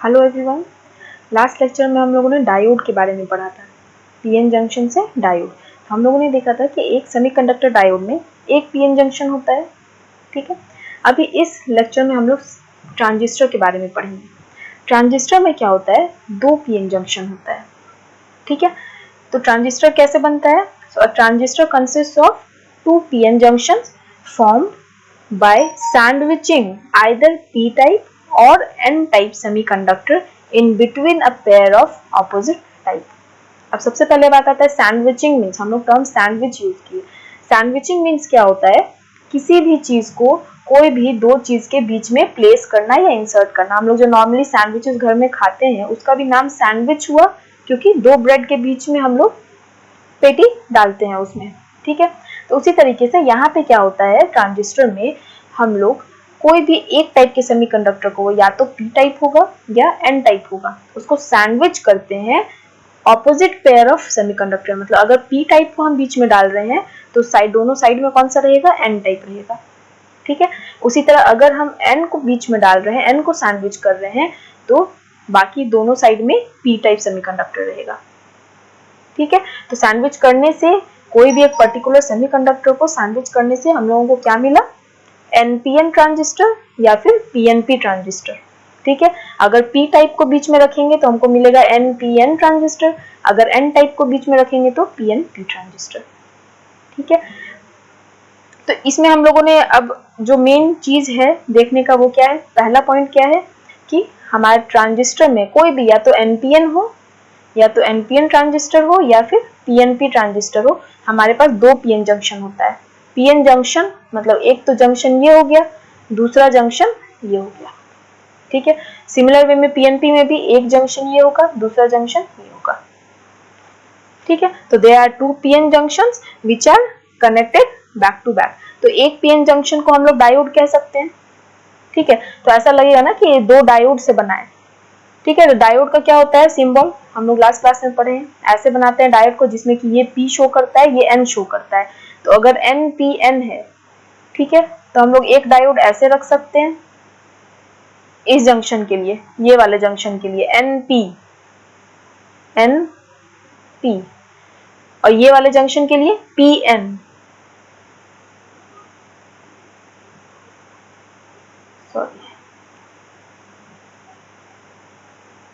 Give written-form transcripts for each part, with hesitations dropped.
Hello everyone. Last lecture में हम लोगों ने डायोड के बारे में पढ़ा था, पीएन जंक्शन से डायोड। हम लोगों ने देखा था कि एक सेमीकंडक्टर डायोड में एक पीएन जंक्शन होता है। ठीक है, अभी इस लेक्चर में हम लोग ट्रांजिस्टर के बारे में पढ़ेंगे। ट्रांजिस्टर में क्या होता है, दो पीएन जंक्शन होता है। ठीक है, तो ट्रांजिस्टर कैसे बनता है? So uh transistor consist of two PN junctions formed by sandwiching either p-type or n-type semiconductor in between a pair of opposite type। अब सबसे पहले बात आता है सैंडविचिंग मीन्स। हम लोग टर्म सैंडविच यूज किए। सैंडविचिंग मीन्स क्या होता है, किसी भी चीज को कोई भी दो चीज के बीच में प्लेस करना या इंसर्ट करना। हम लोग जो नॉर्मली सैंडविचेस घर में खाते हैं उसका भी नाम सैंडविच हुआ, क्योंकि दो ब्रेड के बीच में हम लोग पेटी डालते हैं उसमें। ठीक है, तो उसी तरीके से यहाँ पे क्या होता है, ट्रांजिस्टर में हम लोग कोई भी एक टाइप के सेमीकंडक्टर को, या तो पी टाइप होगा या एन टाइप होगा, उसको सैंडविच करते हैं ऑपोजिट पेयर ऑफ सेमीकंडक्टर। मतलब अगर पी टाइप को हम बीच में डाल रहे हैं तो दोनों साइड में कौन सा रहेगा, एन टाइप रहेगा। ठीक है, उसी तरह अगर हम एन को बीच में डाल रहे हैं, एन को सैंडविच कर रहे हैं, तो बाकी दोनों साइड में पी टाइप सेमीकंडक्टर रहेगा। ठीक है, तो सैंडविच करने से, कोई भी एक पर्टिकुलर सेमीकंडक्टर को सैंडविच करने से हम लोगों को क्या मिला, एनपीएन ट्रांजिस्टर या फिर पीएनपी ट्रांजिस्टर। ठीक है, अगर पी टाइप को बीच में रखेंगे तो हमको मिलेगा एनपीएन ट्रांजिस्टर, अगर एन टाइप को बीच में रखेंगे तो पीएनपी ट्रांजिस्टर। ठीक है, तो इसमें हम लोगों ने अब जो मेन चीज है देखने का वो क्या है, पहला पॉइंट क्या है कि हमारे ट्रांजिस्टर में कोई भी या तो एनपीएन हो, या तो एनपीएन ट्रांजिस्टर हो या फिर पीएनपी ट्रांजिस्टर हो, हमारे पास दो पीएन जंक्शन होता है। पीएन जंक्शन मतलब एक तो जंक्शन ये हो गया, दूसरा जंक्शन ये हो गया। ठीक है, सिमिलर वे में पीएनपी में भी एक जंक्शन ये होगा, दूसरा जंक्शन ये होगा। ठीक है, तो there are two PN junctions which are connected back to back. तो एक पीएन जंक्शन को हम लोग डायोड कह सकते हैं। ठीक है, तो ऐसा लगेगा ना कि दो डायोड से बना है। ठीक है, तो डायोड का क्या होता है सिंबल, हम लोग लास्ट क्लास में पढ़े हैं, ऐसे बनाते हैं डायोड को जिसमें कि ये P शो करता है, ये N शो करता है। तो अगर NPN है, ठीक है, तो हम लोग एक डायोड ऐसे रख सकते हैं इस जंक्शन के लिए, ये वाले जंक्शन के लिए NP, और ये वाले जंक्शन के लिए PN। सॉरी,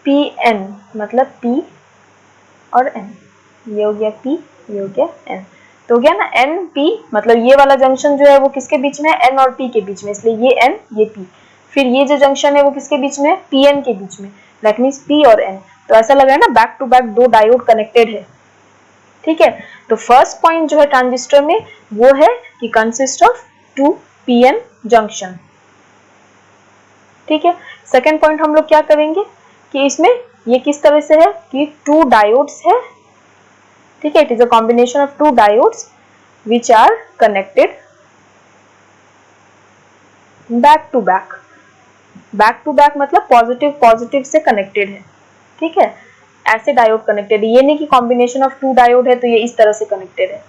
PN मतलब P और N, ये हो गया P, ये हो गया N। तो हो गया ना NP, मतलब ये वाला जंक्शन जो है वो किसके बीच में है, N और P के बीच में, इसलिए ये N ये P। फिर ये जो जंक्शन है वो किसके बीच में है, PN के बीच में, दैट मीन्स P और N। तो ऐसा लग रहा है ना बैक टू बैक दो डायोड कनेक्टेड है। ठीक है, तो फर्स्ट पॉइंट जो है ट्रांजिस्टर में वो है कि consist of two PN junction. ठीक है, सेकेंड पॉइंट हम लोग क्या करेंगे कि इसमें ये किस तरह से है कि टू डायोड्स है। ठीक है, it is a combination of two diodes which are connected back to back। Back to back मतलब पॉजिटिव पॉजिटिव से कनेक्टेड है। ठीक है, ऐसे डायोड कनेक्टेड है, ये नहीं कि कॉम्बिनेशन ऑफ टू डायोड है तो ये इस तरह से कनेक्टेड है।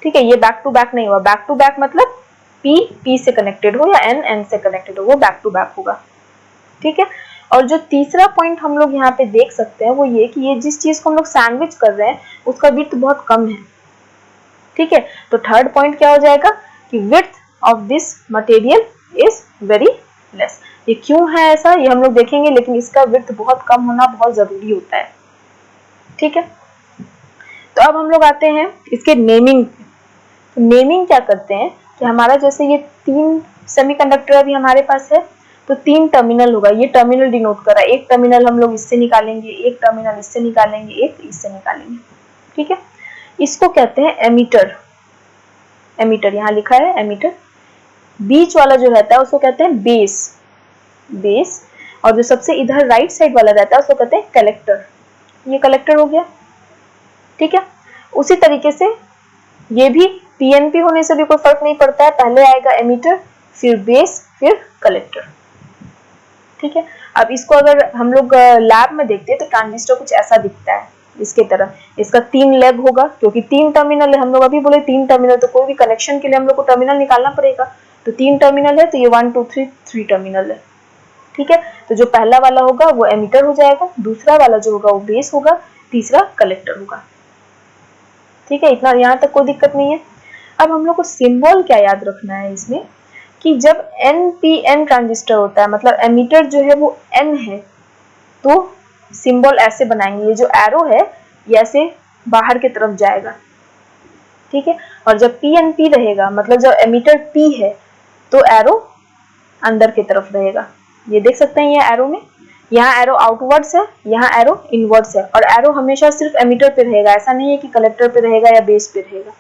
ठीक है, ये बैक टू बैक नहीं हुआ। बैक टू बैक मतलब P P से कनेक्टेड हो या N N से कनेक्टेड हो, वो बैक टू बैक होगा। ठीक है, और जो तीसरा पॉइंट हम लोग यहाँ पे देख सकते हैं वो ये कि ये जिस चीज को हम लोग सैंडविच कर रहे हैं उसका विड्थ बहुत कम है। ठीक है, तो थर्ड पॉइंट क्या हो जाएगा कि width of this material is very less. ये क्यों है ऐसा, ये हम लोग देखेंगे, लेकिन इसका विड्थ बहुत कम होना बहुत जरूरी होता है। ठीक है, तो अब हम लोग आते हैं इसके नेमिंग। तो नेमिंग क्या करते हैं कि हमारा जैसे ये तीन सेमीकंडक्टर अभी हमारे पास है, तो तीन टर्मिनल होगा, ये टर्मिनल डिनोट कर रहा है। एक टर्मिनल हम लोग इससे निकालेंगे, एक टर्मिनल इससे निकालेंगे, एक इससे निकालेंगे। ठीक है, इसको कहते हैं एमीटर। एमीटर यहाँ लिखा है एमीटर। बीच वाला जो रहता है उसको कहते हैं बेस, बेस। और जो सबसे इधर राइट साइड वाला रहता है उसको कहते हैं कलेक्टर। ये कलेक्टर हो गया। ठीक है, उसी तरीके से ये भी पीएनपी होने से भी कोई फर्क नहीं पड़ता है, पहले आएगा एमीटर, फिर बेस, फिर कलेक्टर। ठीक है, अब इसको अगर हम लोग लैब में देखते हैं तो ट्रांजिस्टर कुछ ऐसा दिखता है इसके तरह। इसका तीन लेग होगा क्योंकि तीन टर्मिनल है, हम लोग अभी बोले तीन टर्मिनल, तो कोई भी कनेक्शन के लिए हम लोग को टर्मिनल निकालना पड़ेगा। तो तीन टर्मिनल है तो ये 1 2 3 3 टर्मिनल है। ठीक है। तो जो पहला वाला होगा वो एमिटर हो जाएगा, दूसरा वाला जो होगा वो बेस होगा, तीसरा कलेक्टर होगा। ठीक है, इतना यहाँ तक कोई दिक्कत नहीं है। अब हम लोग को सिंबल क्या याद रखना है इसमें कि जब NPN ट्रांजिस्टर होता है, मतलब एमिटर जो है वो N है, तो सिंबल ऐसे बनाएंगे, ये जो एरो है ये ऐसे बाहर की तरफ जाएगा। ठीक है, और जब PNP रहेगा, मतलब जब एमिटर P है, तो एरो अंदर की तरफ रहेगा। ये देख सकते हैं, ये एरो में यहाँ एरो आउटवर्ड्स है, यहाँ एरो इनवर्ड्स है, और एरो हमेशा सिर्फ एमिटर पे रहेगा, ऐसा नहीं है कि कलेक्टर पे रहेगा या बेस पे रहेगा।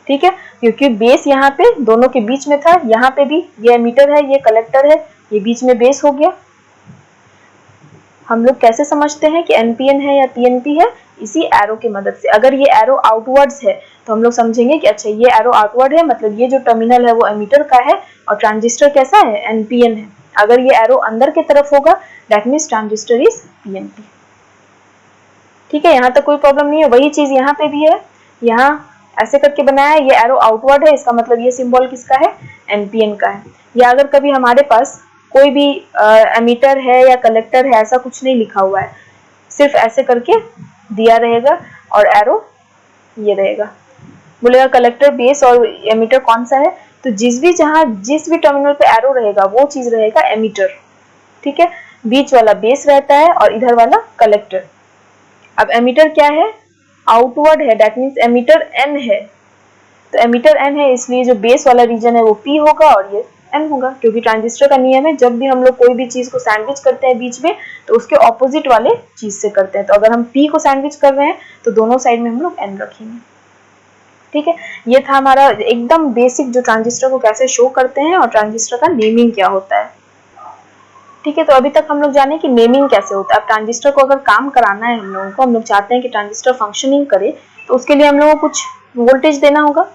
ठीक है, क्योंकि बेस यहाँ पे दोनों के बीच में था, यहाँ पे भी ये एमिटर है, ये कलेक्टर है, ये बीच में बेस हो गया। हम लोग कैसे समझते हैं कि NPN है या PNP है? इसी एरो की मदद से। अगर ये एरो आउटवर्ड्स है तो हम लोग समझेंगे कि अच्छा ये एरो आउटवर्ड है, मतलब ये जो टर्मिनल है वो एमिटर का है और ट्रांजिस्टर कैसा है? NPN है। अगर ये एरो अंदर की तरफ होगा that means transistor is PNP। ठीक है, यहाँ तक कोई प्रॉब्लम नहीं है। वही चीज यहाँ पे भी है, यहाँ ऐसे करके बनाया है, ये एरो आउटवर्ड है, इसका मतलब ये सिंबल किसका है? NPN का है। या अगर कभी हमारे पास कोई भी एमिटर है या कलेक्टर है, ऐसा कुछ नहीं लिखा हुआ है, सिर्फ ऐसे करके दिया रहेगा और एरो ये रहेगा, बोलेगा कलेक्टर, बेस और एमिटर कौन सा है? तो जिस भी टर्मिनल पे एरो रहेगा वो चीज रहेगा एमिटर। ठीक है, बीच वाला बेस रहता है और इधर वाला कलेक्टर। अब एमिटर क्या है? आउटवर्ड है, दैट मीन्स एमिटर N है। तो एमिटर N है, इसलिए जो बेस वाला रीजन है वो P होगा और ये N होगा, क्योंकि ट्रांजिस्टर का नियम है जब भी हम लोग कोई भी चीज को सैंडविच करते हैं बीच में तो उसके ऑपोजिट वाले चीज से करते हैं। तो अगर हम P को सैंडविच कर रहे हैं तो दोनों साइड में हम लोग N रखेंगे। ठीक है, ये था हमारा एकदम बेसिक जो ट्रांजिस्टर को कैसे शो करते हैं और ट्रांजिस्टर का नेमिंग क्या होता है। ठीक है, तो अभी तक हम लोग जाने कि नेमिंग कैसे होता है। अब ट्रांजिस्टर को अगर काम कराना है हम लोगों को, हम लोग चाहते हैं कि ट्रांजिस्टर फंक्शनिंग करे, तो उसके लिए हम लोगों को कुछ वोल्टेज देना होगा।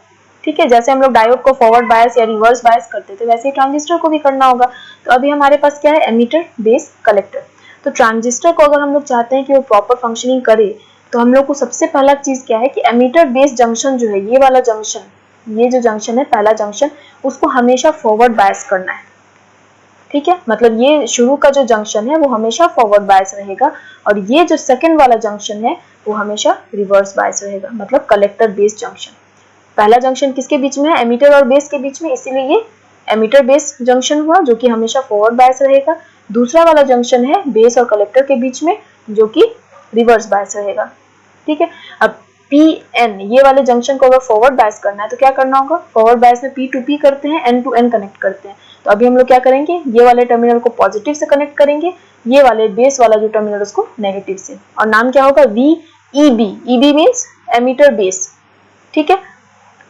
ठीक है, जैसे हम लोग डायोड को फॉरवर्ड बायस या रिवर्स बायस करते थे वैसे ही ट्रांजिस्टर को भी करना होगा। तो अभी हमारे पास क्या है? Emitter, base, collector. तो ट्रांजिस्टर को अगर हम लोग चाहते हैं कि वो प्रॉपर फंक्शनिंग करे तो हम लोग को सबसे पहला चीज क्या है कि एमिटर बेस जंक्शन जो है, ये वाला जंक्शन, ये जो जंक्शन है पहला जंक्शन, उसको हमेशा फॉरवर्ड बायस करना है। ठीक है, मतलब ये शुरू का जो जंक्शन है वो हमेशा फॉरवर्ड बायस रहेगा और ये जो सेकंड वाला जंक्शन है वो हमेशा रिवर्स बायस रहेगा, मतलब कलेक्टर बेस जंक्शन। पहला जंक्शन किसके बीच में है? एमिटर और बेस के बीच में, इसीलिए ये एमिटर बेस जंक्शन हुआ जो कि हमेशा फॉरवर्ड बायस रहेगा। दूसरा वाला जंक्शन है बेस और कलेक्टर के बीच में जो कि रिवर्स बायस रहेगा। ठीक है, अब PN ये वाले जंक्शन को अगर फॉरवर्ड बायस करना है तो क्या करना होगा? फॉरवर्ड बायस में P to P करते हैं, N to N कनेक्ट करते हैं। तो अभी हम लोग क्या करेंगे? ये वाले टर्मिनल को पॉजिटिव से कनेक्ट करेंगे, ये वाले बेस वाला जो टर्मिनल उसको नेगेटिव से, और नाम क्या होगा? VEB। EB means emitter base. ठीक है,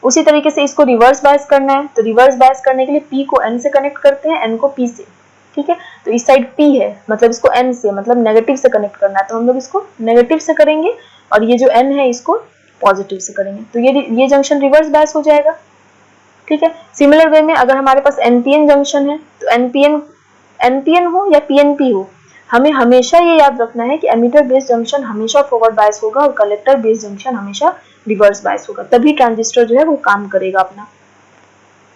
उसी तरीके से इसको रिवर्स बायस करना है, तो रिवर्स बायस करने के लिए P को N से कनेक्ट करते हैं, N को P से। ठीक है, तो इस साइड P है, मतलब इसको N से, मतलब नेगेटिव से कनेक्ट करना है, तो हम लोग इसको नेगेटिव से करेंगे और ये जो N है इसको पॉजिटिव से करेंगे, तो ये जंक्शन रिवर्स बायस हो जाएगा। ठीक है, सिमिलर वे में अगर हमारे पास NPN जंक्शन है तो NPN हो या PNP हो, हमें हमेशा ये याद रखना है कि एमिटर बेस जंक्शन हमेशा फॉरवर्ड बायस होगा और कलेक्टर बेस जंक्शन हमेशा रिवर्स बायस होगा, तभी ट्रांजिस्टर जो है वो काम करेगा अपना।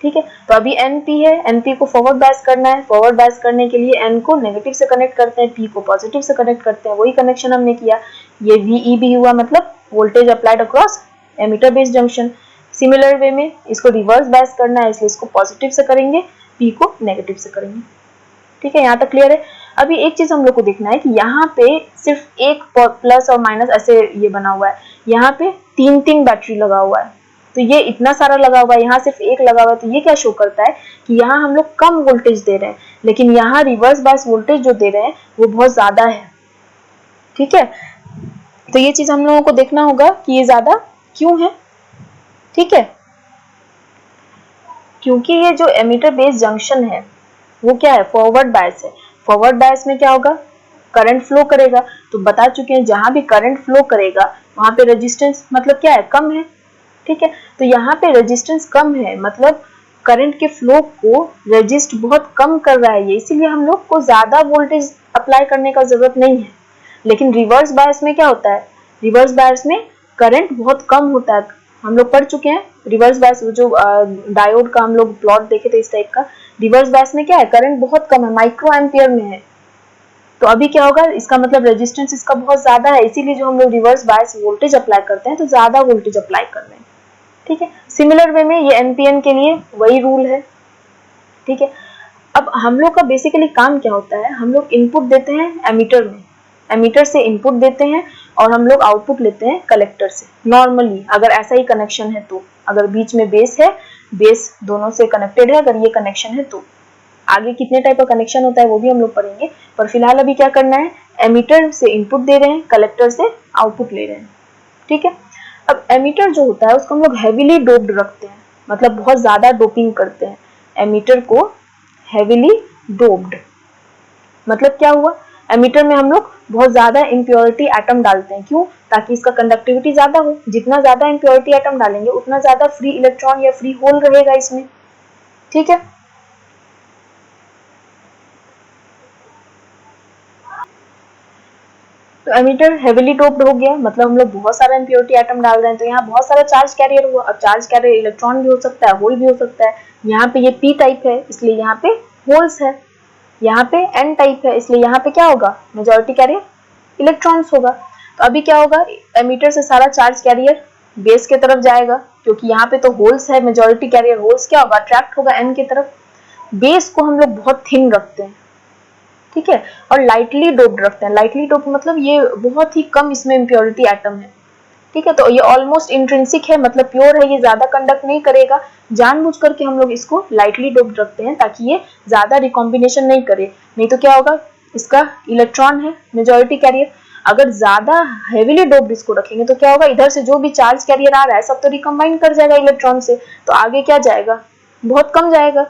ठीक है, तो अभी NP है, NP को फॉरवर्ड बायस करना है, फॉरवर्ड बायस करने के लिए N को नेगेटिव से कनेक्ट करते हैं, P को पॉजिटिव से कनेक्ट करते हैं, वही कनेक्शन हमने किया। ये VEB हुआ, मतलब voltage applied across emitter base junction. Similar way में इसको रिवर्स बायस करना है, इसलिए इसको पॉजिटिव से करेंगे, P को नेगेटिव से करेंगे। ठीक है, यहाँ तक क्लियर है। अभी एक चीज हम लोग को देखना है कि यहाँ पे सिर्फ एक प्लस और माइनस ऐसे ये बना हुआ है, यहाँ पे तीन बैटरी लगा हुआ है, तो ये इतना सारा लगा हुआ है, यहाँ सिर्फ एक लगा हुआ है, तो ये क्या शो करता है कि यहाँ हम लोग कम वोल्टेज दे रहे हैं, लेकिन यहाँ रिवर्स बायस वोल्टेज जो दे रहे हैं वो बहुत ज्यादा है। ठीक है, तो ये चीज हम लोगों को देखना होगा कि ये ज्यादा क्यों है। ठीक है, क्योंकि ये जो एमिटर बेस जंक्शन है वो क्या है? फॉरवर्ड बायस है। फॉरवर्ड बायस में क्या होगा? करंट फ्लो करेगा, तो बता चुके हैं जहां भी करंट फ्लो करेगा वहां पे रेजिस्टेंस मतलब क्या है? कम है। ठीक है, तो यहाँ पे रेजिस्टेंस कम है, मतलब करंट के फ्लो को रेजिस्ट बहुत कम कर रहा है ये, इसीलिए हम लोग को ज्यादा वोल्टेज अप्लाई करने का जरूरत नहीं है। लेकिन रिवर्स बायस में क्या होता है? रिवर्स बायस में करंट बहुत कम होता है। हम लोग पढ़ चुके हैं रिवर्स बायस, जो डायोड का हम लोग प्लॉट देखे थे इस टाइप का, रिवर्स बायस में क्या है, करंट बहुत कम है, माइक्रो एम्पियर में है, तो अभी क्या होगा, इसका मतलब रेजिस्टेंस इसका बहुत ज्यादा है, इसीलिए जो हम लोग रिवर्स बायस वोल्टेज अप्लाई करते हैं तो ज्यादा वोल्टेज अप्लाई कर रहे हैं। ठीक है, सिमिलर वे में ये एनपीएन के लिए वही रूल है। ठीक है, अब हम लोग का बेसिकली काम क्या होता है, हम लोग इनपुट देते हैं एमीटर में, एमीटर से इनपुट देते हैं और हम लोग आउटपुट लेते हैं कलेक्टर से, नॉर्मली अगर ऐसा ही कनेक्शन है तो, अगर बीच में बेस है, बेस दोनों से कनेक्टेड है, अगर ये कनेक्शन है तो। आगे कितने टाइप का कनेक्शन होता है वो भी हम लोग पढ़ेंगे, पर फिलहाल अभी क्या करना है, एमीटर से इनपुट दे रहे हैं, कलेक्टर से आउटपुट ले रहे हैं। ठीक है, अब एमीटर जो होता है उसको हम लोग हेवीली डोप्ड रखते हैं, मतलब बहुत ज्यादा डोपिंग करते हैं एमीटर को, हेवीली डोप्ड मतलब क्या हुआ, एमीटर में हम लोग बहुत ज्यादा इम्प्योरिटी एटम डालते हैं, क्यों, ताकि इसका कंडक्टिविटी ज्यादा हो, जितना ज्यादा इम्प्योरिटी एटम डालेंगे उतना ज्यादा फ्री इलेक्ट्रॉन या फ्री होल रहेगा इसमें। ठीक है, तो एमीटर हेवीली डोप्ड हो गया, मतलब हम लोग बहुत सारा इम्प्योरिटी एटम डाल रहे हैं, तो यहाँ बहुत सारा चार्ज कैरियर हुआ, और चार्ज कैरियर इलेक्ट्रॉन भी हो सकता है, होल भी हो सकता है। यहाँ पे ये पी टाइप है इसलिए यहाँ पे होल्स है, यहाँ पे एन टाइप है इसलिए यहाँ पे क्या होगा, मेजॉरिटी कैरियर इलेक्ट्रॉन्स होगा। तो अभी क्या होगा, एमीटर से सारा चार्ज कैरियर बेस के तरफ जाएगा, क्योंकि यहाँ पे तो होल्स है, मेजॉरिटी कैरियर होल्स क्या होगा, अट्रैक्ट होगा एन की तरफ। बेस को हम लोग बहुत थिन रखते हैं, ठीक है, और लाइटली डोप्ड रखते हैं, लाइटली डोप्ड मतलब ये बहुत ही कम इसमें इम्प्योरिटी एटम है। ठीक है, तो ये ऑलमोस्ट इंट्रिंसिक है, मतलब प्योर है, ये ज्यादा कंडक्ट नहीं करेगा, जानबूझ करके हम लोग इसको लाइटली डोप्ड रखते हैं ताकि ये ज्यादा रिकॉम्बिनेशन नहीं करे, नहीं तो क्या होगा, इसका इलेक्ट्रॉन है मेजॉरिटी कैरियर, अगर ज्यादा हेवीली डोप्ड इसको रखेंगे तो क्या होगा, इधर से जो भी चार्ज कैरियर आ रहा है सब तो रिकम्बाइन कर जाएगा इलेक्ट्रॉन से, तो आगे क्या जाएगा, बहुत कम जाएगा।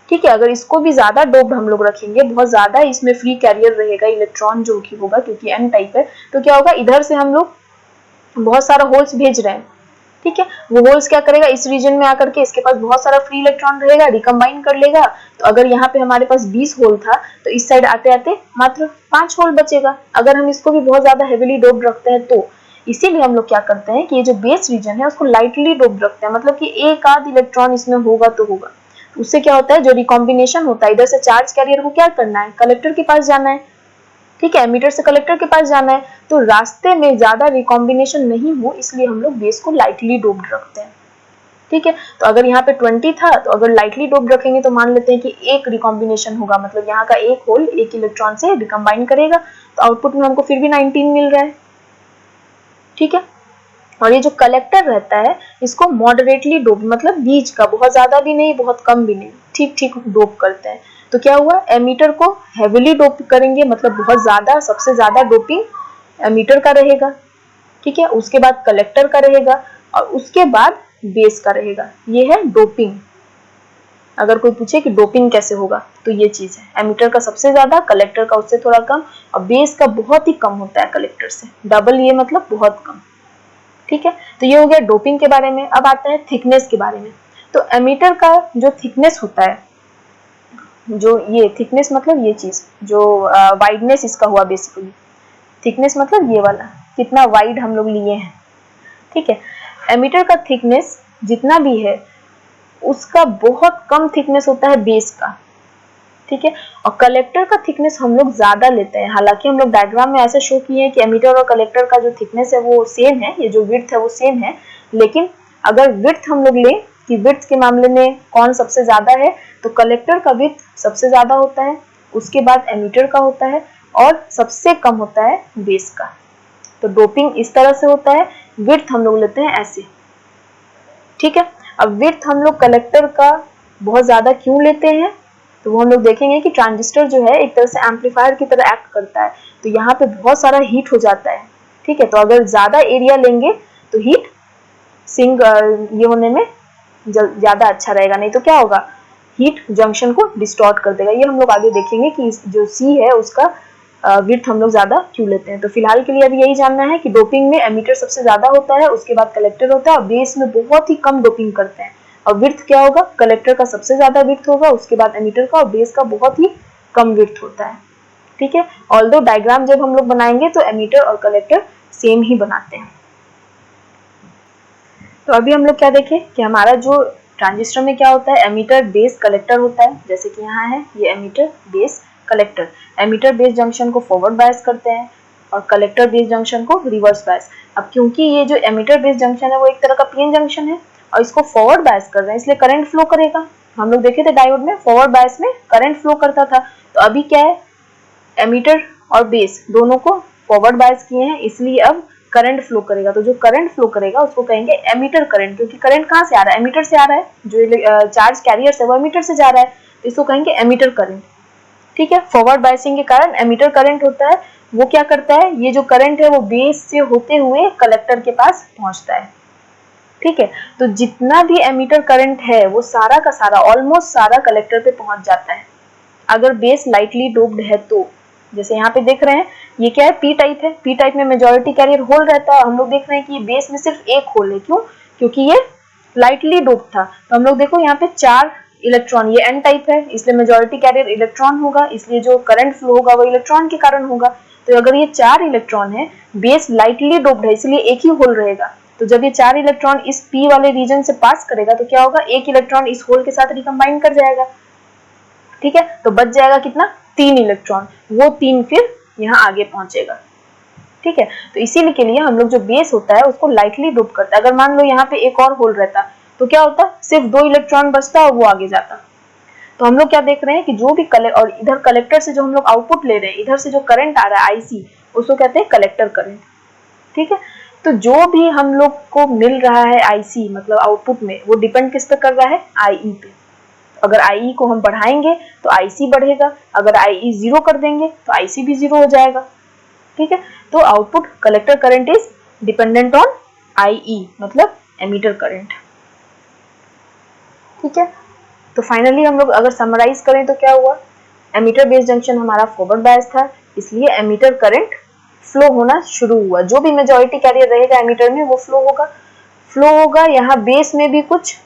ठीक है, अगर इसको भी ज्यादा डोप्ड हम लोग रखेंगे, बहुत ज्यादा इसमें फ्री कैरियर रहेगा, इलेक्ट्रॉन जो कि होगा क्योंकि एन टाइप है, तो क्या होगा, इधर से हम लोग बहुत सारा होल्स भेज रहे हैं। ठीक है, वो होल्स क्या करेगा, इस रीजन में आकर के इसके पास बहुत सारा फ्री इलेक्ट्रॉन रहेगा, रिकम्बाइन कर लेगा, तो अगर यहाँ पे हमारे पास 20 होल था तो इस साइड आते आते मात्र 5 होल बचेगा, अगर हम इसको भी बहुत ज्यादा हेवीली डोप्ड रखते हैं तो। इसीलिए हम लोग क्या करते हैं कि ये जो बेस रीजन है उसको लाइटली डोप्ड रखते हैं, मतलब कि एक आध इलेक्ट्रॉन इसमें होगा तो होगा, उससे क्या होता है, जो रिकॉम्बिनेशन होता है, इधर से चार्ज कैरियर को क्या करना है, कलेक्टर के पास जाना है। ठीक है, एमीटर से कलेक्टर के पास जाना है, तो रास्ते में ज्यादा रिकॉम्बिनेशन नहीं हो इसलिए हम लोग बेस को लाइटली डोप्ड रखते हैं। ठीक है, तो अगर यहाँ पे 20 था तो अगर लाइटली डोप्ड रखेंगे तो मान लेते हैं कि एक रिकॉम्बिनेशन होगा, मतलब यहाँ का एक होल एक इलेक्ट्रॉन से रिकम्बाइन करेगा, तो आउटपुट में हमको फिर भी 19 मिल रहा है। ठीक है, और ये जो कलेक्टर रहता है इसको मॉडरेटली डोप, मतलब बीच का, बहुत ज्यादा भी नहीं बहुत कम भी नहीं, ठीक ठीक डोप करते हैं। तो क्या हुआ, एमीटर को हेवीली डोप करेंगे, मतलब बहुत ज्यादा, सबसे ज्यादा डोपिंग एमीटर का रहेगा। ठीक है, उसके बाद कलेक्टर का रहेगा और उसके बाद बेस का रहेगा, ये है डोपिंग। अगर कोई पूछे कि डोपिंग कैसे होगा तो ये चीज है, एमीटर का सबसे ज्यादा, कलेक्टर का उससे थोड़ा कम, और बेस का बहुत ही कम होता है कलेक्टर से, डबल, ये मतलब बहुत कम। ठीक है, तो ये हो गया डोपिंग के बारे में। अब आता है थिकनेस के बारे में। तो एमीटर का जो थिकनेस होता है, जो ये थिकनेस मतलब ये चीज जो वाइडनेस इसका हुआ बेसिकली, थिकनेस मतलब ये वाला, कितना वाइड हम लोग लिए हैं। ठीक है, एमीटर का थिकनेस जितना भी है उसका बहुत कम थिकनेस होता है बेस का। ठीक है, और कलेक्टर का थिकनेस हम लोग ज्यादा लेते हैं, हालांकि हम लोग डायग्राम में ऐसा शो किए हैं कि एमीटर और कलेक्टर का जो थिकनेस है वो सेम है, ये जो विड्थ है वो सेम है, लेकिन अगर विड्थ हम लोग लें कि विड्थ के मामले में कौन सबसे ज्यादा है, तो कलेक्टर का विड्थ सबसे ज्यादा होता है, उसके बाद एमीटर का होता है, और सबसे कम होता है बेस का। तो डोपिंग इस तरह से होता है, विड्थ हम लोग लेते हैं ऐसे। ठीक है, अब विड्थ हम लोग कलेक्टर का बहुत ज्यादा क्यों लेते हैं, तो वो हम लोग देखेंगे कि ट्रांजिस्टर जो है एक तरह से एम्पलीफायर की तरह एक्ट करता है, तो यहाँ पे बहुत सारा हीट हो जाता है। ठीक है, तो अगर ज्यादा एरिया लेंगे तो हीट सिंक ये होने में ज्यादा अच्छा रहेगा, नहीं तो क्या होगा, हीट जंक्शन को डिस्टॉर्ट कर देगा। ये हम लोग आगे देखेंगे कि जो सी है उसका विड्थ हम लोग ज्यादा क्यों लेते हैं। तो फिलहाल के लिए अभी यही जानना है कि डोपिंग में एमीटर सबसे ज्यादा होता है, उसके बाद कलेक्टर होता है, और बेस में बहुत ही कम डोपिंग करते हैं। और विड्थ क्या होगा, कलेक्टर का सबसे ज्यादा विड्थ होगा, उसके बाद एमीटर का, और बेस का बहुत ही कम विड्थ होता है। ठीक है, ऑल्दो डायग्राम जब हम लोग बनाएंगे तो एमीटर और कलेक्टर सेम ही बनाते हैं। तो अभी हम लोग क्या देखें कि हमारा जो ट्रांजिस्टर में क्या होता है, एमीटर बेस कलेक्टर होता है, जैसे कि यहाँ है ये emitter base collector. Emitter base junction को फॉरवर्ड बायस करते हैं और कलेक्टर बेस जंक्शन को रिवर्स बायस। अब क्योंकि ये जो एमीटर बेस जंक्शन है वो एक तरह का पीएन जंक्शन है और इसको फॉरवर्ड बायस कर रहे हैं, इसलिए करंट फ्लो करेगा। हम लोग देखे थे डायोड में फॉरवर्ड बायस में करंट फ्लो करता था, तो अभी क्या है, एमीटर और बेस दोनों को फॉरवर्ड बायस किए हैं, इसलिए अब करंट फ्लो करेगा। तो जो करंट फ्लो करेगा उसको कहेंगे एमीटर करंट, क्योंकि करंट कहाँ से आ रहा है, एमीटर से आ रहा है, जो चार्ज कैरियर है वो एमीटर से जा रहा है, इसको कहेंगे एमीटर करंट। ठीक है, फॉरवर्ड बायसिंग के कारण एमीटर करंट होता है। वो क्या करता है, ये जो करंट है वो बेस से होते हुए कलेक्टर के पास पहुंचता है। ठीक है, तो जितना भी एमीटर करंट है वो सारा का सारा, ऑलमोस्ट सारा कलेक्टर पे पहुंच जाता है अगर बेस लाइटली डोप्ड है तो। जैसे यहाँ पे देख रहे हैं ये क्या है, पी टाइप है, पी टाइप में मेजॉरिटी कैरियर होल रहता है। हम लोग देख रहे हैं कि ये बेस में सिर्फ एक होल है, क्यों, क्योंकि ये लाइटली डोप्ड था। तो हम लोग देखो यहाँ पे 4 इलेक्ट्रॉन, ये एन टाइप है इसलिए मेजॉरिटी कैरियर इलेक्ट्रॉन होगा, इसलिए जो करंट फ्लो होगा वो इलेक्ट्रॉन के कारण होगा। तो अगर ये 4 इलेक्ट्रॉन है, बेस लाइटली डोप्ड है इसलिए एक ही होल रहेगा, तो जब ये 4 इलेक्ट्रॉन इस पी वाले रीजन से पास करेगा तो क्या होगा, एक इलेक्ट्रॉन इस होल के साथ रिकम्बाइन कर जाएगा। ठीक है, तो बच जाएगा कितना, 3 इलेक्ट्रॉन, वो 3 फिर यहाँ आगे पहुंचेगा। ठीक है, तो इसीलिए के लिए हम लोग जो बेस होता है उसको लाइटली डोप करता है। अगर मान लो यहाँ पे एक और होल रहता तो क्या होता, सिर्फ 2 इलेक्ट्रॉन बचता और वो आगे जाता। तो हम लोग क्या देख रहे हैं कि जो भी और इधर कलेक्टर से जो हम लोग आउटपुट ले रहे हैं, इधर से जो करंट आ रहा है आईसी, उसको कहते हैं कलेक्टर करंट। ठीक है, तो जो भी हम लोग को मिल रहा है आईसी मतलब आउटपुट में, वो डिपेंड किस पे कर रहा है, आई पे। अगर आई को हम बढ़ाएंगे तो आईसी बढ़ेगा, अगर आई 0 कर देंगे तो आईसी भी 0 हो जाएगा। ठीक है, तो output collector current is dependent on I मतलब एमीटर करंट। ठीक है, तो फाइनली हम लोग अगर समराइज करें तो क्या हुआ, एमीटर बेस जंक्शन हमारा फॉरवर्ड बायस था, इसलिए एमीटर करंट फ्लो होना शुरू हुआ। जो भी मेजॉरिटी कैरियर रहेगा एमीटर में वो फ्लो होगा। यहाँ बेस में भी कुछ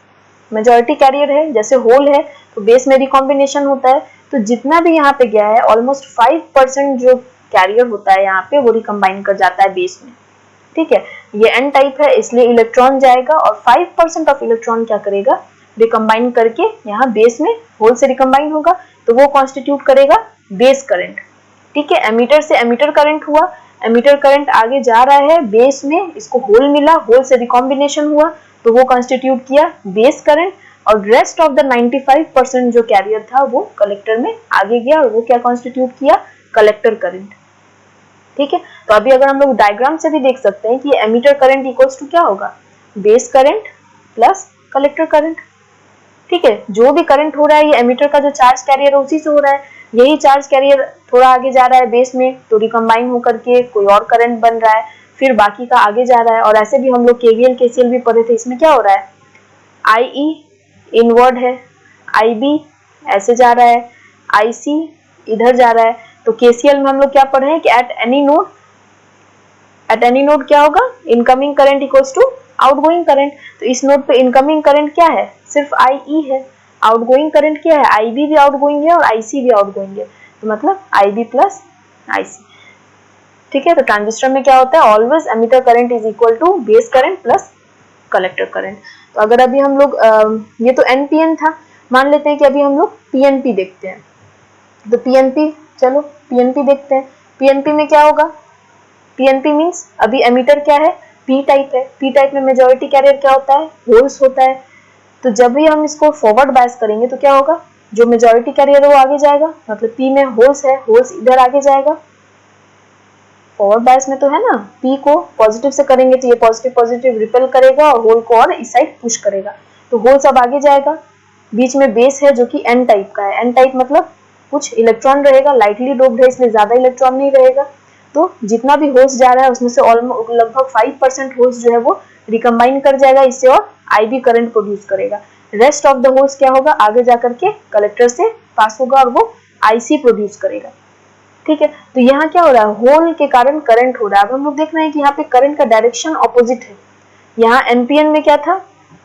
मेजॉरिटी कैरियर है, जैसे होल है तो बेस में रिकॉम्बिनेशन होता है, तो जितना भी यहाँ पे गया है ऑलमोस्ट 5% जो कैरियर होता है यहाँ पे वो रिकम्बाइन कर जाता है बेस में। ठीक है, ये एन टाइप है इसलिए इलेक्ट्रॉन जाएगा और 5% ऑफ इलेक्ट्रॉन क्या करेगा, रिकम्बाइन करके यहाँ बेस में होल से रिकम्बाइन होगा, तो वो कॉन्स्टिट्यूट करेगा बेस करंट। ठीक है, एमीटर से एमीटर करंट हुआ, एमीटर करंट आगे जा रहा है बेस में, इसको होल मिला, होल से रिकॉम्बिनेशन हुआ तो वो कॉन्स्टिट्यूट किया बेस करंट, और रेस्ट ऑफ द 95% जो कैरियर था वो कलेक्टर में आगे गया और वो क्या कॉन्स्टिट्यूट किया, कलेक्टर करंट। ठीक है, तो अभी अगर हम लोग डायग्राम से भी देख सकते हैं कि एमीटर करंट इक्वल्स टू क्या होगा, base current plus collector current. ठीक है, जो भी करंट हो रहा है ये एमीटर का जो चार्ज कैरियर है उसी से हो रहा है, यही चार्ज कैरियर थोड़ा आगे जा रहा है बेस में तो रिकम्बाइन होकर के कोई और करंट बन रहा है, फिर बाकी का आगे जा रहा है। और ऐसे भी हम लोग केवीएल केसीएल भी पढ़े थे, इसमें क्या हो रहा है, आई इनवर्ड है, आईबी ऐसे जा रहा है, आईसी इधर जा रहा है। तो केसीएल में हम लोग क्या पढ़े हैं कि एट एनी नोड क्या होगा, incoming current equals to outgoing current. तो इस नोड पे इनकमिंग करंट क्या है, सिर्फ आई है, आउटगोइंग करंट क्या है, आईबी भी आउटगोइंग है और आईसी भी आउटगोइंग है, तो मतलब आईबी प्लस आईसी। ठीक है, तो ट्रांजिस्टर में क्या होता है, always emitter current is equal to base current plus collector current. तो अगर अभी हम लोग ये तो एनपीएन था, मान लेते हैं कि अभी हम लोग पीएनपी देखते हैं, तो पीएनपी, चलो पीएनपी देखते हैं। पीएनपी में क्या होगा, पीएनपी मींस अभी एमीटर क्या है, पी टाइप है, पी टाइप में मेजॉरिटी कैरियर क्या होता है, होल्स होता है। तो जब भी हम इसको फॉरवर्ड बायस करेंगे तो क्या होगा, जो मेजॉरिटी कैरियर है वो आगे जाएगा, मतलब पी में होल्स है, होल्स इधर आगे जाएगा। फॉरवर्ड बायस में तो है ना, पी को पॉजिटिव से करेंगे तो ये पॉजिटिव पॉजिटिव रिपेल करेगा और होल को और इस साइड पुश करेगा, तो होल सब आगे जाएगा। बीच में बेस है जो कि एन टाइप का है, एन टाइप मतलब कुछ इलेक्ट्रॉन रहेगा, लाइटली डोप्ड है इसलिए ज्यादा इलेक्ट्रॉन नहीं रहेगा। तो जितना भी होल्स जा रहा है उसमें से ऑलमोस्ट लगभग 5% होल्स जो है वो रिकम्बाइन कर जाएगा इससे और आईबी करंट प्रोड्यूस करेगा। रेस्ट ऑफ द होल्स क्या होगा, आगे जाकर के कलेक्टर से पास होगा और वो आईसी प्रोड्यूस करेगा। ठीक है, तो यहाँ क्या हो रहा है, होल के कारण करंट हो रहा है। अब हम लोग देख रहे हैं कि यहाँ पे करंट का डायरेक्शन ऑपोजिट है। यहाँ एनपीएन में क्या था,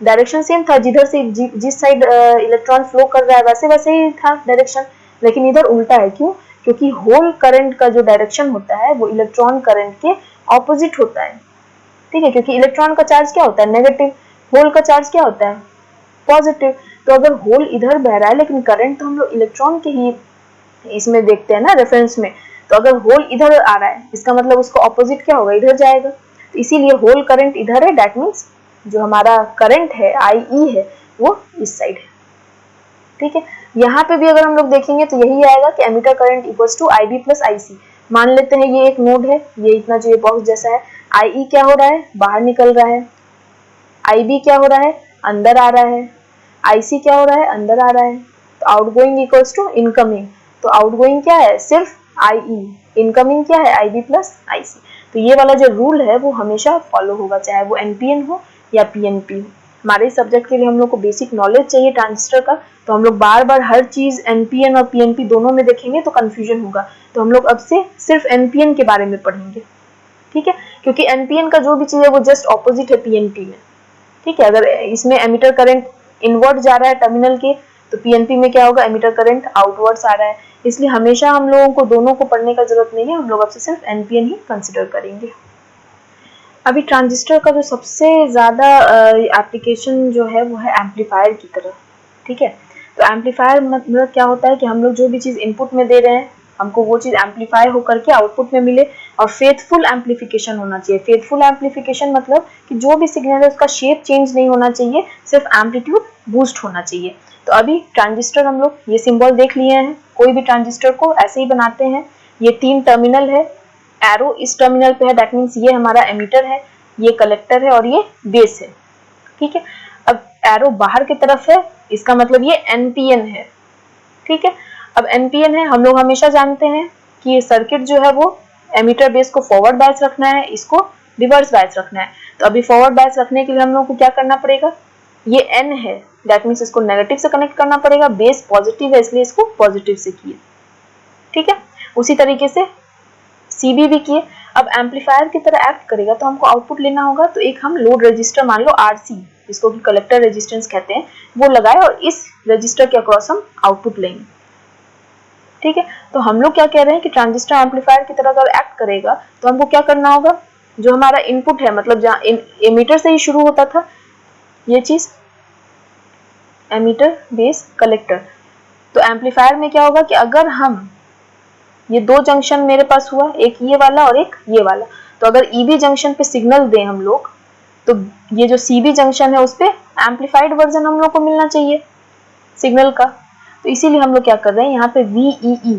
डायरेक्शन सेम था, जिधर से जिस साइड इलेक्ट्रॉन फ्लो कर रहा है वैसे वैसे ही था डायरेक्शन, लेकिन इधर उल्टा है। क्यों, क्योंकि होल करंट का जो डायरेक्शन होता है वो इलेक्ट्रॉन करंट के ऑपोजिट होता है। ठीक है, क्योंकि इलेक्ट्रॉन का चार्ज क्या होता है, नेगेटिव, होल का चार्ज क्या होता है, पॉजिटिव। तो अगर होल इधर बह रहा है लेकिन करंट तो हम लोग इलेक्ट्रॉन के ही इसमें देखते हैं ना, रेफरेंस में, तो अगर होल इधर आ रहा है इसका मतलब उसका ऑपोजिट क्या होगा, इधर जाएगा। तो इसीलिए होल करंट इधर है, दैट मीन्स जो हमारा करंट है IE है वो इस साइड है। ठीक है, यहाँ पे भी अगर हम लोग देखेंगे तो यही आएगा कि emitter current equals to IB plus IC। मान लेते हैं ये एक नोड है, ये इतना जो ये बॉक्स जैसा है, IE क्या हो रहा है, बाहर निकल रहा है, IB क्या हो रहा है, अंदर आ रहा है, IC क्या हो रहा है, अंदर आ रहा है। तो आउटगोइंग इक्वल्स टू इनकमिंग, तो आउटगोइंग क्या है, सिर्फ IE, इनकमिंग क्या है, IB प्लस IC। तो ये वाला जो रूल है वो हमेशा फॉलो होगा, चाहे वो NPN हो या PNP हो। हमारे सब्जेक्ट के लिए हम लोग को बेसिक नॉलेज चाहिए ट्रांजिस्टर का, तो हम लोग बार बार हर चीज NPN और PNP दोनों में देखेंगे तो कंफ्यूजन होगा। तो हम लोग अब से सिर्फ NPN के बारे में पढ़ेंगे, ठीक है, क्योंकि NPN का जो भी चीज है वो जस्ट ऑपोजिट है PNP में। ठीक है, अगर इसमें एमिटर करंट इनवर्ट जा रहा है टर्मिनल के, तो PNP में क्या होगा, एमिटर करंट आउटवर्ड्स आ रहा है। इसलिए हमेशा हम लोगों को दोनों को पढ़ने का जरूरत नहीं है, हम लोग अब से सिर्फ NPN ही कंसिडर करेंगे। अभी ट्रांजिस्टर का जो सबसे ज़्यादा एप्लीकेशन जो है वो है एम्पलीफायर की तरह। ठीक है, तो एम्पलीफायर मतलब क्या होता है कि हम लोग जो भी चीज़ इनपुट में दे रहे हैं हमको वो चीज़ एम्पलीफाई होकर के आउटपुट में मिले, और फेथफुल एम्पलीफिकेशन होना चाहिए। फेथफुल एम्पलीफिकेशन मतलब कि जो भी सिग्नल है उसका शेप चेंज नहीं होना चाहिए, सिर्फ एम्पलीट्यूड बूस्ट होना चाहिए। तो अभी ट्रांजिस्टर हम लोग ये सिंबल देख लिए हैं, कोई भी ट्रांजिस्टर को ऐसे ही बनाते हैं। ये 3 टर्मिनल है, एरो इस टर्मिनल पे है, दैट मीन्स ये हमारा एमीटर है, ये कलेक्टर है और ये बेस है। ठीक है, अब एरो बाहर की तरफ है, इसका मतलब ये NPN है। ठीक है, अब NPN है, हम लोग हमेशा जानते हैं कि ये सर्किट जो है वो एमीटर बेस को फॉरवर्ड बायस रखना है, इसको रिवर्स बायस रखना है। तो अभी फॉरवर्ड बायस रखने के लिए हम लोग को क्या करना पड़ेगा, ये N है, दैट मीन्स इसको नेगेटिव से कनेक्ट करना पड़ेगा, बेस पॉजिटिव है इसलिए इसको पॉजिटिव से किए। ठीक है, उसी तरीके से CB भी किए। अब एम्पलीफायर की तरह एक्ट करेगा तो हमको आउटपुट लेना होगा, तो एक हम लोड रजिस्टर मान लो RC, जिसको कि कलेक्टर रेजिस्टेंस कहते हैं, वो लगाए और इस रजिस्टर के अक्रॉस हम आउटपुट लेंगे। ठीक है, तो हम लोग क्या कह रहे हैं कि ट्रांजिस्टर एम्पलीफायर की तरह अगर एक्ट करेगा तो हमको क्या करना होगा, जो हमारा इनपुट है, मतलब जहाँ एमीटर से ही शुरू होता था ये चीज, एमीटर बेस कलेक्टर, तो एम्पलीफायर में क्या होगा कि अगर हम ये 2 जंक्शन मेरे पास हुआ, एक ये वाला और एक ये वाला, तो अगर EB जंक्शन पे सिग्नल दें हम लोग, तो ये जो CB जंक्शन है उस पे एम्पलीफाइड वर्जन हम लोग को मिलना चाहिए सिग्नल का। तो इसीलिए हम लोग क्या कर रहे हैं, यहाँ पे VEE,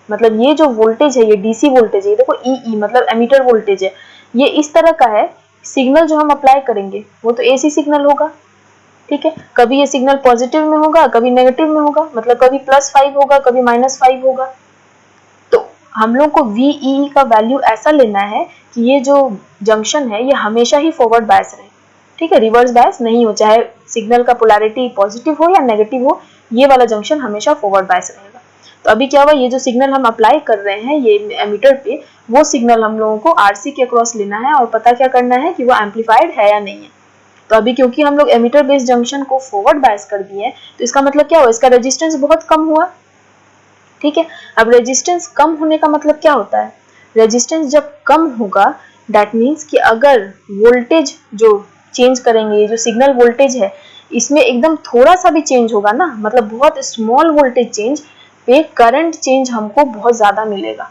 मतलब ये जो वोल्टेज है ये DC वोल्टेज है, देखो EE मतलब एमीटर वोल्टेज है, ये इस तरह का है। सिग्नल जो हम अप्लाई करेंगे वो तो AC सिग्नल होगा। ठीक है, कभी ये सिग्नल पॉजिटिव में होगा, कभी नेगेटिव में होगा, मतलब कभी +5 होगा, कभी -5 होगा। हम लोग को VEE का वैल्यू ऐसा लेना है कि ये जो जंक्शन है ये हमेशा ही फॉरवर्ड बायस रहे। ठीक है, रिवर्स बायस नहीं हो, चाहे सिग्नल का पोलैरिटी पॉजिटिव हो या नेगेटिव हो, ये वाला जंक्शन हमेशा फॉरवर्ड बायस रहेगा। तो अभी क्या हुआ, ये जो सिग्नल हम अप्लाई कर रहे हैं ये एमीटर पे, वो सिग्नल हम लोगों को RC के अक्रॉस लेना है और पता क्या करना है कि वो एम्पलीफाइड है या नहीं है। तो अभी क्योंकि हम लोग एमीटर बेस्ड जंक्शन को फॉरवर्ड बायस कर दिए हैं, तो इसका मतलब क्या हुआ, इसका रेजिस्टेंस बहुत कम हुआ। ठीक है, अब रेजिस्टेंस कम होने का मतलब क्या होता है, रेजिस्टेंस जब कम होगा दैट मीन्स कि अगर वोल्टेज जो चेंज करेंगे, जो सिग्नल वोल्टेज है इसमें एकदम थोड़ा सा भी चेंज होगा ना, मतलब बहुत स्मॉल वोल्टेज चेंज पे करंट चेंज हमको बहुत ज्यादा मिलेगा।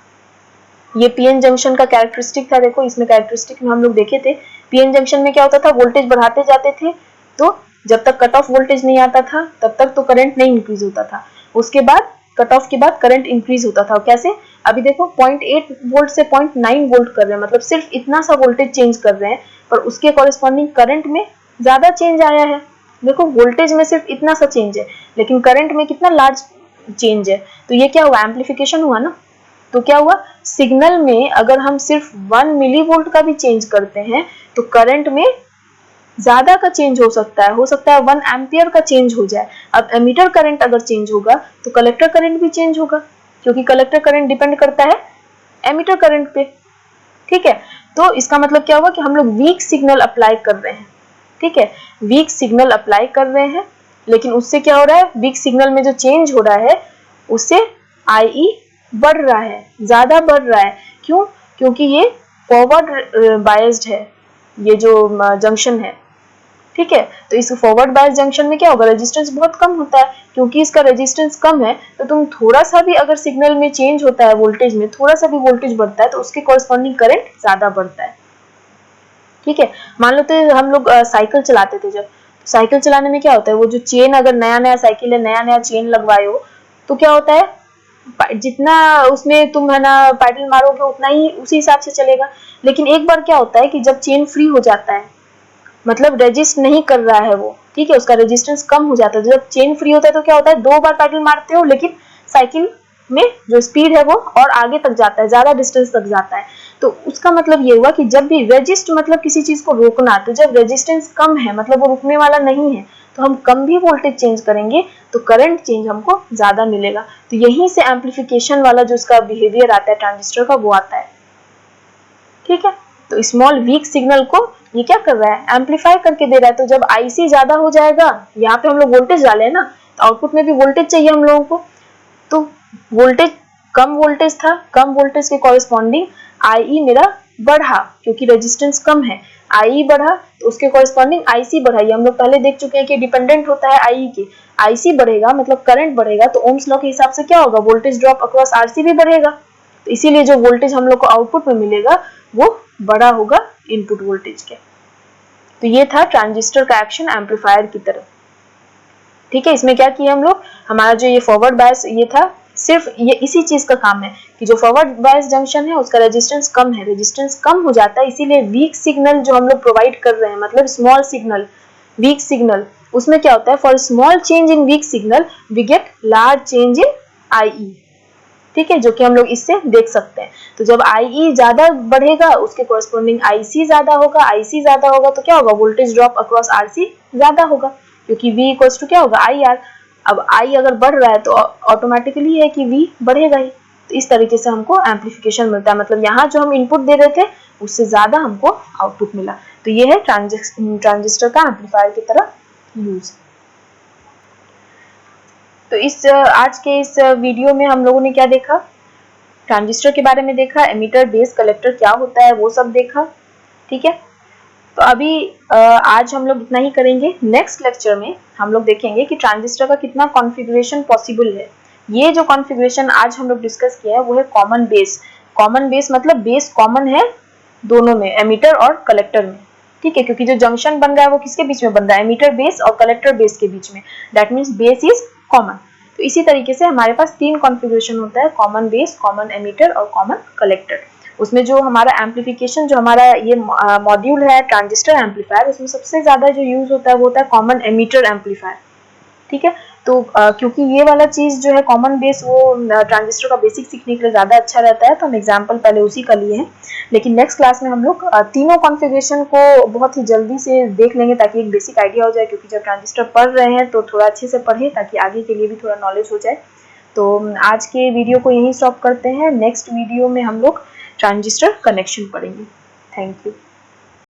ये PN जंक्शन का कैरेक्टरिस्टिक था, देखो इसमें कैरेक्टरिस्टिक में हम लोग देखे थे, PN जंक्शन में क्या होता था, वोल्टेज बढ़ाते जाते थे, तो जब तक कट ऑफ वोल्टेज नहीं आता था तब तक तो करंट नहीं इंक्रीज होता था, उसके बाद कट ऑफ के बाद करंट इंक्रीज होता था। कैसे, अभी देखो 0.8 वोल्ट से 0.9 वोल्ट कर रहे हैं, मतलब सिर्फ इतना सा वोल्टेज चेंज कर रहे हैं, पर उसके कॉरेस्पॉन्डिंग करंट में ज्यादा चेंज आया है। देखो वोल्टेज में सिर्फ इतना सा चेंज है लेकिन करंट में कितना लार्ज चेंज है, तो ये क्या हुआ, एम्पलीफिकेशन हुआ ना। तो क्या हुआ, सिग्नल में अगर हम सिर्फ 1 मिलीवोल्ट का भी चेंज करते हैं तो करंट में ज्यादा का चेंज हो सकता है 1 एम्पियर का चेंज हो जाए। अब एमीटर करंट अगर चेंज होगा तो कलेक्टर करंट भी चेंज होगा, क्योंकि कलेक्टर करंट डिपेंड करता है एमीटर करंट पे। ठीक है, तो इसका मतलब क्या हुआ कि हम लोग वीक सिग्नल अप्लाई कर रहे हैं। ठीक है, वीक सिग्नल अप्लाई कर रहे हैं, लेकिन उससे क्या हो रहा है, वीक सिग्नल में जो चेंज हो रहा है उससे IE बढ़ रहा है, ज्यादा बढ़ रहा है। क्यों, क्योंकि ये फॉरवर्ड बायस्ड है ये जो जंक्शन है। ठीक है। तो इस फॉरवर्ड बायस जंक्शन में क्या होगा, रेजिस्टेंस बहुत कम होता है। क्योंकि इसका रेजिस्टेंस कम है तो तुम थोड़ा सा भी अगर सिग्नल में चेंज होता है, वोल्टेज में थोड़ा सा भी वोल्टेज बढ़ता है तो उसके कॉरस्पॉन्डिंग करंट ज्यादा बढ़ता है। ठीक है। मान लो तो हम लोग साइकिल चलाते थे, जब साइकिल चलाने में क्या होता है, वो जो चेन, अगर नया नया साइकिल है, नया नया चेन लगवाए हो तो क्या होता है, जितना उसमें तुम है ना पैडल मारोगे उतना ही उसी हिसाब से चलेगा। लेकिन एक बार क्या होता है कि जब चेन फ्री हो जाता है, मतलब रेजिस्ट नहीं कर रहा है वो, ठीक है, उसका रेजिस्टेंस कम हो जाता है। जब चेन फ्री होता है तो क्या होता है, 2 बार पैडल मारते हो लेकिन साइकिल में जो स्पीड है वो और आगे तक जाता है, ज्यादा डिस्टेंस तक जाता है। तो उसका मतलब ये हुआ कि जब भी रेजिस्ट मतलब किसी चीज को रोकना, तो जब रेजिस्टेंस कम है मतलब वो रुकने वाला नहीं है, तो हम कम भी वोल्टेज चेंज करेंगे तो करंट चेंज हमको ज्यादा मिलेगा। तो यहीं से एम्पलीफिकेशन वाला जो उसका बिहेवियर आता है ट्रांजिस्टर का, वो आता है। ठीक है। तो स्मॉल वीक सिग्नल को ये क्या कर रहा है, एम्पलीफाई करके दे रहा है। तो जब आईसी ज्यादा हो जाएगा, यहाँ पे हम लोग वोल्टेज डाले हैं ना, तो आउटपुट में भी वोल्टेज चाहिए हम लोगों को। तो वोल्टेज, कम वोल्टेज था, कम वोल्टेज के कॉरेस्पॉन्डिंग आई मेरा बढ़ा, क्योंकि रेजिस्टेंस कम है, आई बढ़ा तो उसके कॉरेस्पॉन्डिंग आईसी बढ़ा। ये हम लोग पहले देख चुके हैं कि डिपेंडेंट होता है आई के। आईसी बढ़ेगा मतलब करंट बढ़ेगा, तो ओम्स लॉ के हिसाब से क्या होगा, वोल्टेज ड्रॉप अक्रॉस आरसी भी बढ़ेगा। तो इसीलिए जो वोल्टेज हम लोग को आउटपुट में मिलेगा वो बड़ा होगा इनपुट वोल्टेज के। तो ये था ट्रांजिस्टर का एक्शन एम्पलीफायर की तरह। ठीक है। इसमें क्या किया हम लोग, हमारा जो ये फॉरवर्ड बायस ये था, सिर्फ ये इसी चीज का काम है कि जो फॉरवर्ड बायस जंक्शन है उसका रेजिस्टेंस कम है, रेजिस्टेंस कम हो जाता है, इसीलिए वीक सिग्नल जो हम लोग प्रोवाइड कर रहे हैं, मतलब स्मॉल सिग्नल, वीक सिग्नल, उसमें क्या होता है, for small change in weak signal we get large change in I. ठीक है, जो कि हम लोग इससे देख सकते हैं। तो जब आई ज्यादा बढ़ेगा उसके कॉरेस्पॉन्डिंग आईसी ज्यादा होगा, आईसी ज्यादा होगा तो क्या होगा, वोल्टेज ड्रॉप अक्रॉस आरसी ज्यादा होगा, क्योंकि V इक्वल्स टू क्या होगा, आई आर। अब आई अगर बढ़ रहा है तो ऑटोमेटिकली है कि V बढ़ेगा ही। तो इस तरीके से हमको एम्पलीफिकेशन मिलता है, मतलब यहाँ जो हम इनपुट दे रहे थे उससे ज्यादा हमको आउटपुट मिला। तो ये है ट्रांजिस्टर का एम्पलीफायर की तरह यूज। तो इस आज के इस वीडियो में हम लोगों ने क्या देखा, ट्रांजिस्टर के बारे में देखा, एमीटर, बेस, कलेक्टर क्या होता है वो सब देखा। ठीक है। तो अभी आज हम लोग इतना ही करेंगे। नेक्स्ट लेक्चर में हम लोग देखेंगे कि ट्रांजिस्टर का कितना कॉन्फ़िगरेशन पॉसिबल है। ये जो कॉन्फ़िगरेशन आज हम लोग डिस्कस किया है वो है कॉमन बेस। कॉमन बेस मतलब बेस कॉमन है दोनों में, एमीटर और कलेक्टर में। ठीक है, क्योंकि जो जंक्शन बन रहा है वो किसके बीच में बन रहा है, एमीटर बेस और कलेक्टर बेस के बीच में। That means base is common. तो इसी तरीके से हमारे पास 3 कॉन्फ़िगरेशन होता है, कॉमन बेस, कॉमन एमीटर और कॉमन कलेक्टर। उसमें जो हमारा एम्पलीफिकेशन, जो हमारा ये मॉड्यूल है ट्रांजिस्टर एम्पलीफायर, उसमें सबसे ज्यादा जो यूज होता है वो होता है कॉमन एमीटर एम्पलीफायर। ठीक है। तो क्योंकि ये वाला चीज जो है कॉमन बेस, वो ट्रांजिस्टर का बेसिक सीखने के लिए ज्यादा अच्छा रहता है, तो हम एग्जांपल पहले उसी का लिए हैं। लेकिन नेक्स्ट क्लास में हम लोग तीनों कॉन्फ़िगरेशन को बहुत ही जल्दी से देख लेंगे ताकि एक बेसिक आइडिया हो जाए, क्योंकि जब ट्रांजिस्टर पढ़ रहे हैं तो थोड़ा अच्छे से पढ़ें ताकि आगे के लिए भी थोड़ा नॉलेज हो जाए। तो आज के वीडियो को यहीं स्टॉप करते हैं। नेक्स्ट वीडियो में हम लोग ट्रांजिस्टर कनेक्शन पढ़ेंगे। Thank you.